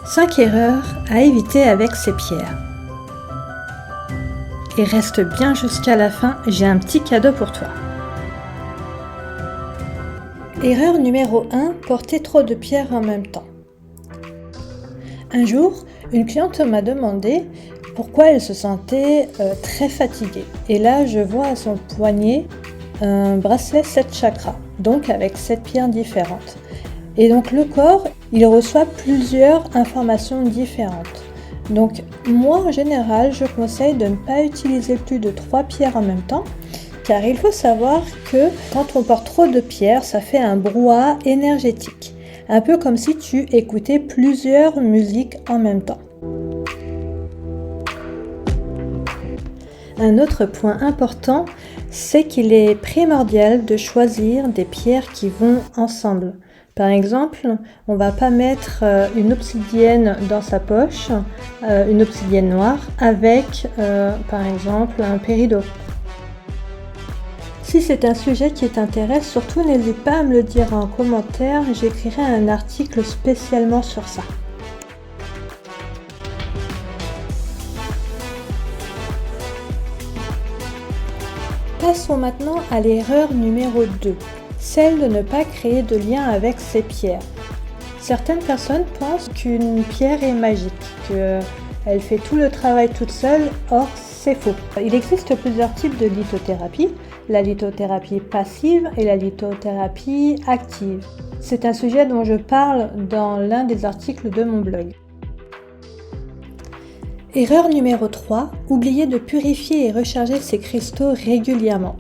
5 erreurs à éviter avec ces pierres. Et reste bien jusqu'à la fin, j'ai un petit cadeau pour toi. Erreur numéro 1, porter trop de pierres en même temps. Un jour, une cliente m'a demandé pourquoi elle se sentait très fatiguée. Et là, je vois à son poignet un bracelet 7 chakras, donc avec 7 pierres différentes. Et donc le corps, il reçoit plusieurs informations différentes. Donc moi, en général, je conseille de ne pas utiliser plus de 3 pierres en même temps, car il faut savoir que quand on porte trop de pierres, ça fait un brouhaha énergétique. Un peu comme si tu écoutais plusieurs musiques en même temps. Un autre point important, c'est qu'il est primordial de choisir des pierres qui vont ensemble. Par exemple, on ne va pas mettre une obsidienne dans sa poche, une obsidienne noire, avec par exemple un péridot. Si c'est un sujet qui t'intéresse, surtout n'hésite pas à me le dire en commentaire, j'écrirai un article spécialement sur ça. Passons maintenant à l'erreur numéro 2, celle de ne pas créer de lien avec ces pierres. Certaines personnes pensent qu'une pierre est magique, qu'elle fait tout le travail toute seule, or c'est faux. Il existe plusieurs types de lithothérapie, la lithothérapie passive et la lithothérapie active. C'est un sujet dont je parle dans l'un des articles de mon blog. Erreur numéro 3, oublier de purifier et recharger ces cristaux régulièrement.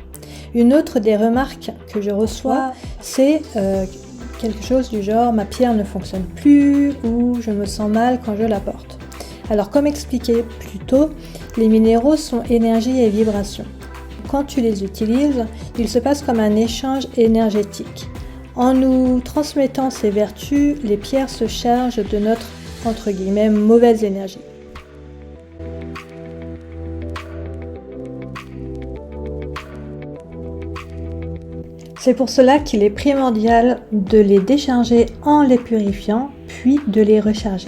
Une autre des remarques que je reçois, c'est quelque chose du genre « ma pierre ne fonctionne plus » ou « je me sens mal quand je la porte ». Alors comme expliqué plus tôt, les minéraux sont énergie et vibration. Quand tu les utilises, il se passe comme un échange énergétique. En nous transmettant ces vertus, les pierres se chargent de notre, entre guillemets, mauvaise énergie. C'est pour cela qu'il est primordial de les décharger en les purifiant, puis de les recharger.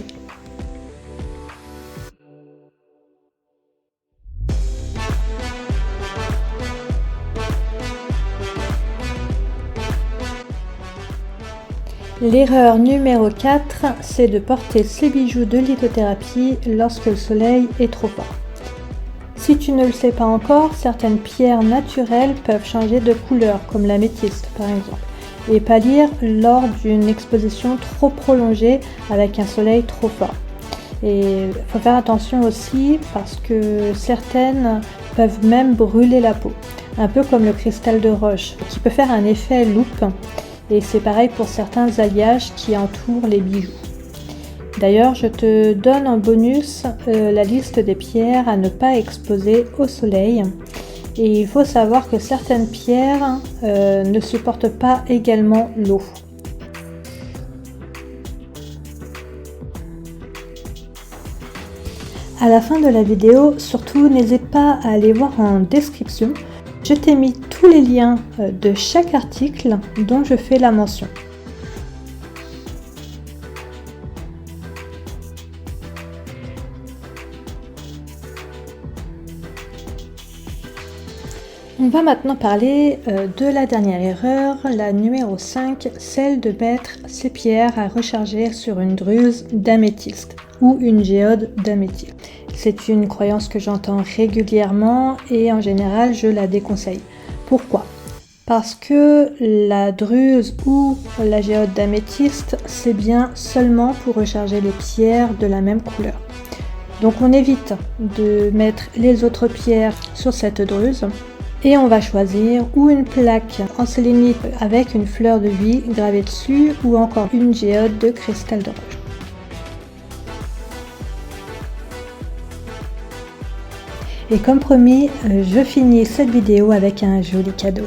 L'erreur numéro 4, c'est de porter ses bijoux de lithothérapie lorsque le soleil est trop fort. Si tu ne le sais pas encore, certaines pierres naturelles peuvent changer de couleur, comme l'améthyste par exemple, et pâlir lors d'une exposition trop prolongée avec un soleil trop fort. Et il faut faire attention aussi parce que certaines peuvent même brûler la peau, un peu comme le cristal de roche, qui peut faire un effet loupe, et c'est pareil pour certains alliages qui entourent les bijoux. D'ailleurs, je te donne en bonus la liste des pierres à ne pas exposer au soleil. Et il faut savoir que certaines pierres ne supportent pas également l'eau. À la fin de la vidéo, surtout n'hésite pas à aller voir en description. Je t'ai mis tous les liens de chaque article dont je fais la mention. On va maintenant parler de la dernière erreur, la numéro 5, celle de mettre ses pierres à recharger sur une druse d'améthyste ou une géode d'améthyste. C'est une croyance que j'entends régulièrement et en général je la déconseille. Pourquoi ? Parce que la druse ou la géode d'améthyste, c'est bien seulement pour recharger les pierres de la même couleur. Donc on évite de mettre les autres pierres sur cette druse. Et on va choisir ou une plaque en sélénite avec une fleur de vie gravée dessus ou encore une géode de cristal de roche. Et comme promis, je finis cette vidéo avec un joli cadeau.